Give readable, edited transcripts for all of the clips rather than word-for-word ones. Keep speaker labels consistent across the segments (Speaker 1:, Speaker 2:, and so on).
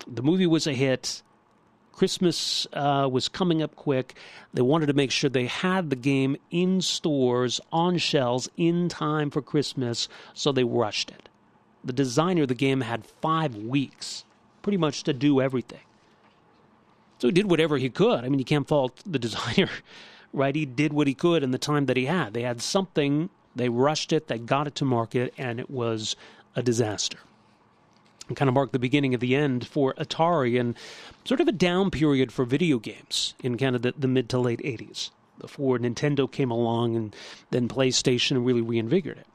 Speaker 1: The movie was a hit. Christmas was coming up quick. They wanted to make sure they had the game in stores, on shelves, in time for Christmas, so they rushed it. The designer of the game had 5 weeks, pretty much to do everything. So he did whatever he could. I mean, you can't fault the designer, right? He did what he could in the time that he had. They had something, they rushed it, they got it to market, and it was a disaster. It kind of marked the beginning of the end for Atari and sort of a down period for video games in kind of the mid to late 80s before Nintendo came along and then PlayStation really reinvigorated it.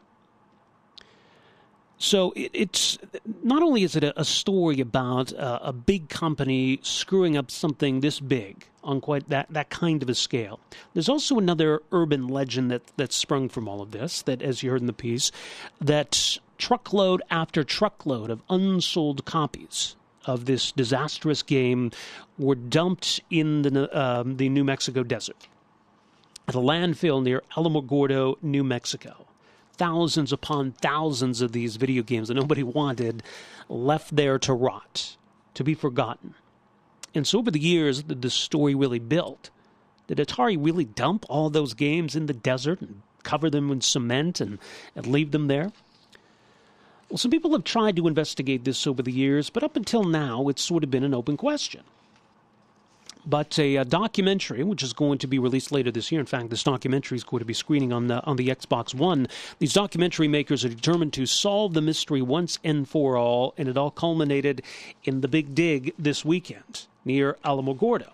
Speaker 1: So it's not only is it a story about a big company screwing up something this big on quite that kind of a scale. There's also another urban legend that sprung from all of this, that, as you heard in the piece, that truckload after truckload of unsold copies of this disastrous game were dumped in the New Mexico desert at a landfill near Alamogordo, New Mexico. Thousands upon thousands of these video games that nobody wanted left there to rot, to be forgotten. And so over the years, the story really built. Did Atari really dump all those games in the desert and cover them in cement and leave them there? Well, some people have tried to investigate this over the years, but up until now, it's sort of been an open question. But a documentary, which is going to be released later this year. In fact, this documentary is going to be screening on the Xbox One. These documentary makers are determined to solve the mystery once and for all, and it all culminated in the Big Dig this weekend near Alamogordo.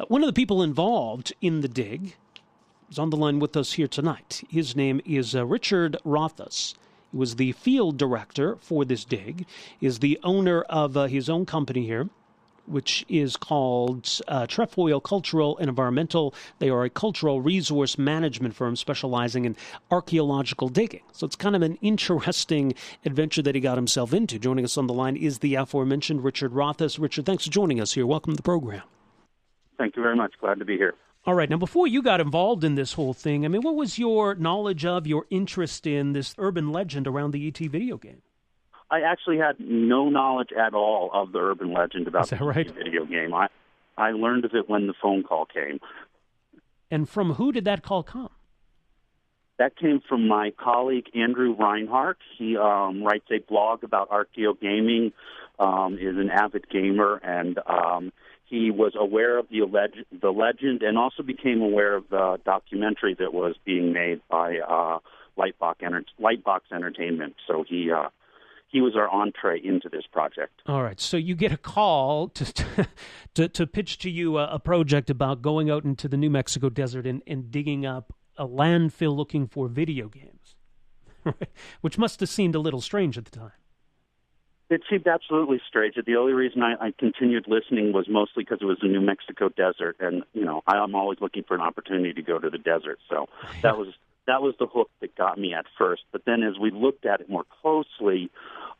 Speaker 1: One of the people involved in the dig is on the line with us here tonight. His name is Richard Rothfuss. He was the field director for this dig. He is the owner of his own company here, which is called Trefoil Cultural and Environmental. They are a cultural resource management firm specializing in archaeological digging. So it's kind of an interesting adventure that he got himself into. Joining us on the line is the aforementioned Richard Rothfuss. Richard, thanks for joining us here. Welcome to the program.
Speaker 2: Thank you very much. Glad to be here.
Speaker 1: All right. Now, before you got involved in this whole thing, I mean, what was your knowledge of, your interest in this urban legend around the E.T. video game?
Speaker 2: I actually had no knowledge at all of the urban legend about the
Speaker 1: right?
Speaker 2: video game. I learned of it when the phone call came.
Speaker 1: And from who did that call come?
Speaker 2: That came from my colleague, Andrew Reinhardt. He writes a blog about archaeo gaming, is an avid gamer, and he was aware of the legend and also became aware of the documentary that was being made by Lightbox Entertainment. So he was our entree into this project.
Speaker 1: All right. So you get a call to pitch to you a project about going out into the New Mexico desert and digging up a landfill looking for video games, right? Which must have seemed a little strange at the time.
Speaker 2: It seemed absolutely strange. The only reason I continued listening was mostly because it was the New Mexico desert, and I'm always looking for an opportunity to go to the desert. So that was the hook that got me at first. But then as we looked at it more closely,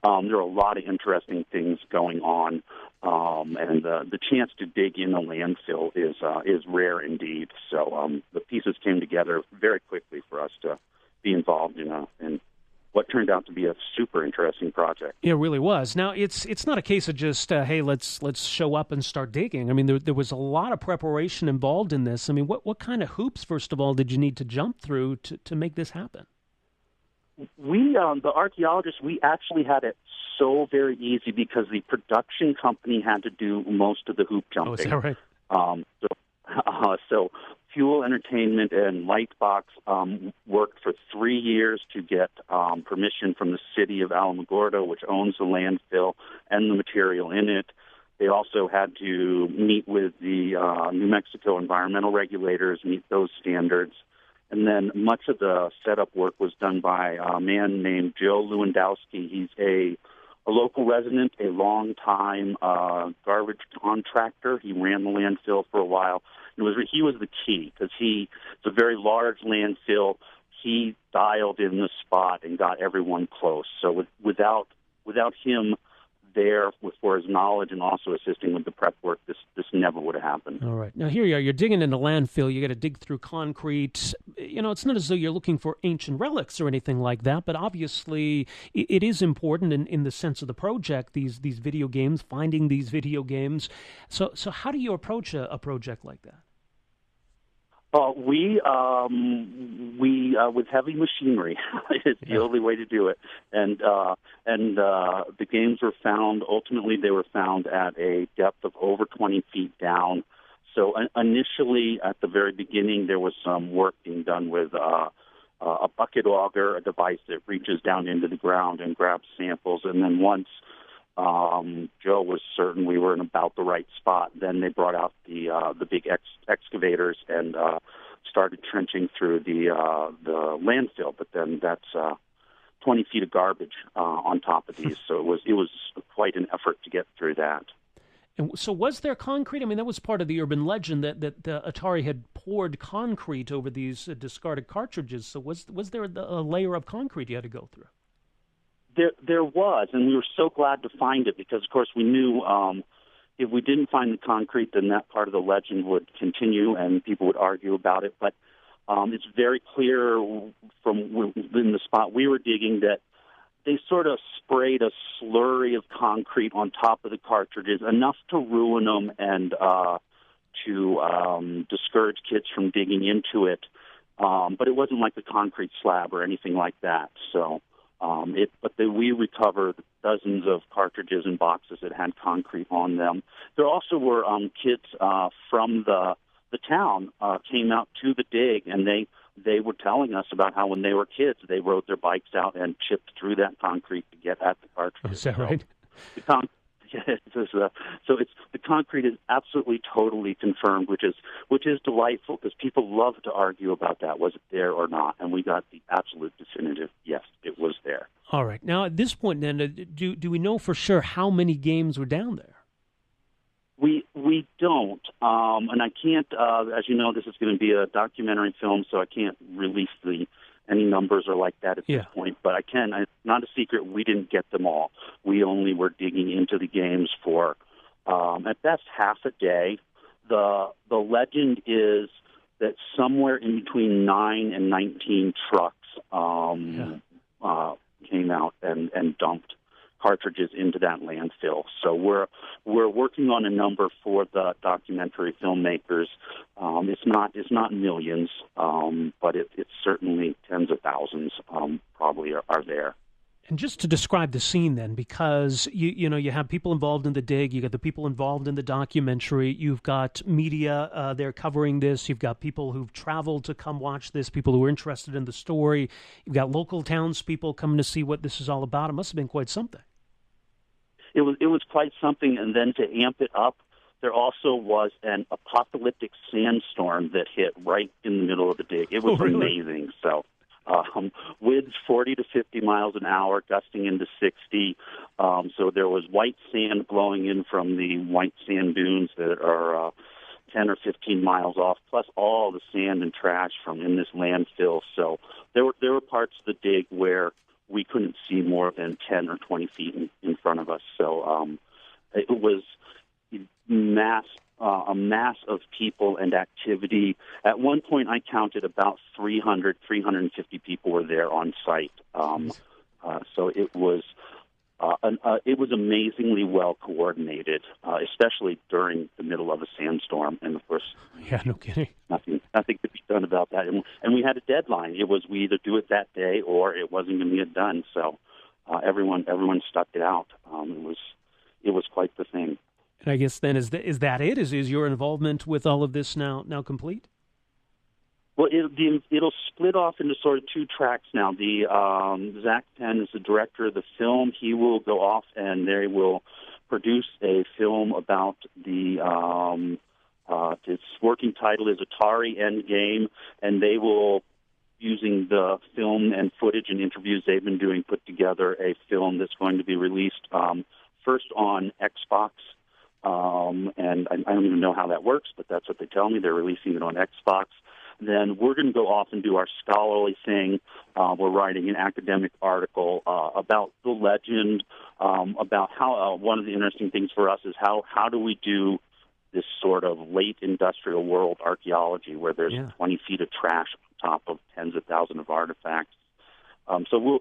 Speaker 2: there were a lot of interesting things going on, and the chance to dig in a landfill is rare indeed. So the pieces came together very quickly for us to be involved in what turned out to be a super interesting project.
Speaker 1: It really was. Now, it's not a case of just, hey, let's show up and start digging. I mean, there was a lot of preparation involved in this. I mean, what kind of hoops, first of all, did you need to jump through to make this happen?
Speaker 2: We, the archaeologists, we actually had it so very easy because the production company had to do most of the hoop jumping.
Speaker 1: Oh, is that right?
Speaker 2: So Fuel Entertainment and Lightbox worked for 3 years to get permission from the city of Alamogordo, which owns the landfill and the material in it. They also had to meet with the New Mexico environmental regulators, meet those standards. And then much of the setup work was done by a man named Joe Lewandowski. He's a local resident, a long-time garbage contractor. He ran the landfill for a while. He was the key because it's a very large landfill. He dialed in the spot and got everyone close. So without him there for his knowledge and also assisting with the prep work, this never would have happened.
Speaker 1: All right. Now, here you are. You're digging in a landfill. You got to dig through concrete. it's not as though you're looking for ancient relics or anything like that, but obviously it is important in the sense of the project, these video games, finding these video games. So how do you approach a project like that?
Speaker 2: We with heavy machinery is the only way to do it, and the games were found. Ultimately, they were found at a depth of over 20 feet down. So initially, at the very beginning, there was some work being done with a bucket auger, a device that reaches down into the ground and grabs samples, and then once Joe was certain we were in about the right spot, then they brought out the big excavators and started trenching through the landfill. But then that's 20 feet of garbage on top of these, so it was quite an effort to get through that.
Speaker 1: And so was there concrete? I mean, that was part of the urban legend that Atari had poured concrete over these discarded cartridges. So was there a layer of concrete you had to go through?
Speaker 2: There was, and we were so glad to find it because, of course, we knew if we didn't find the concrete, then that part of the legend would continue and people would argue about it. But it's very clear from in the spot we were digging that they sort of sprayed a slurry of concrete on top of the cartridges, enough to ruin them and to discourage kids from digging into it. But it wasn't like a concrete slab or anything like that. So. We recovered dozens of cartridges and boxes that had concrete on them. There also were kids from the town came out to the dig, and they were telling us about how when they were kids, they rode their bikes out and chipped through that concrete to get at the cartridges.
Speaker 1: Is that right?
Speaker 2: So the concrete is absolutely totally confirmed, which is delightful because people love to argue about that. Was it there or not? And we got the absolute definitive yes, it was there.
Speaker 1: All right. Now at this point, then, do we know for sure how many games were down there?
Speaker 2: We don't, and I can't. As you know, this is going to be a documentary film, so I can't release any numbers or like that at this point, but I can. It's not a secret. We didn't get them all. We only were digging into the games for, at best, half a day. The legend is that somewhere in between 9 and 19 trucks came out and dumped cartridges into that landfill. So we're working on a number for the documentary filmmakers. It's not millions, but it's certainly tens of thousands probably are there.
Speaker 1: And just to describe the scene then, because you have people involved in the dig, you got the people involved in the documentary, you've got media there covering this, you've got people who've traveled to come watch this, people who are interested in the story, you've got local townspeople coming to see what this is all about. It must have been quite something.
Speaker 2: It was quite something, and then to amp it up, there also was an apocalyptic sandstorm that hit right in the middle of the dig. It was amazing. So winds 40 to 50 miles an hour, gusting into 60. So there was white sand blowing in from the white sand dunes that are 10 or 15 miles off, plus all the sand and trash from in this landfill. So there were parts of the dig where we couldn't see more than 10 or 20 feet in front of us. So it was a mass of people and activity. At one point, I counted about 350 people were there on site. So it was amazingly well coordinated, especially during the middle of a sandstorm. And of course,
Speaker 1: no kidding.
Speaker 2: Nothing could be done about that. And we had a deadline. It was we either do it that day or it wasn't going to get done. So everyone stuck it out. It was quite the thing.
Speaker 1: And I guess then is that it? Is your involvement with all of this now complete?
Speaker 2: Well, it'll split off into sort of two tracks now. Zach Penn is the director of the film. He will go off and they will produce a film about its working title is Atari Endgame, and they will, using the film and footage and interviews they've been doing, put together a film that's going to be released first on Xbox. And I don't even know how that works, but that's what they tell me. They're releasing it on Xbox. Then we're going to go off and do our scholarly thing. We're writing an academic article about the legend, about how one of the interesting things for us is how do we do this sort of late industrial world archaeology where there's 20 feet of trash on top of tens of thousands of artifacts. So